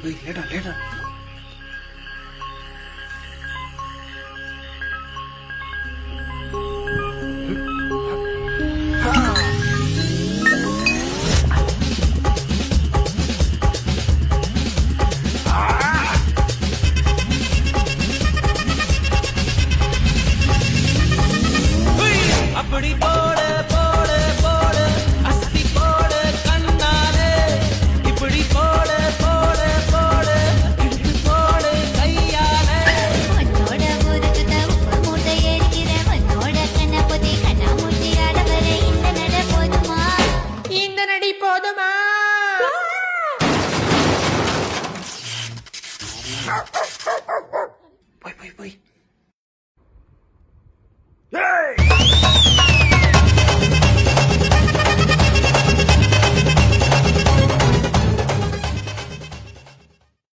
லேடா லேடா. அப்படி போடு போடு போடு அஸ்தி போடு கண்ணாலே இப்படி போடு போடு போடு இழுத்து போடு கையாலே உன்னோட ஊருக்கு உப்பு மூட்டை ஏறிக்கிற உன்னோட கண்ண பொதி கண்ணா மூட்டி ஆடவர இந்த நட போதுமா இந்த நடி போதுமா? ஆ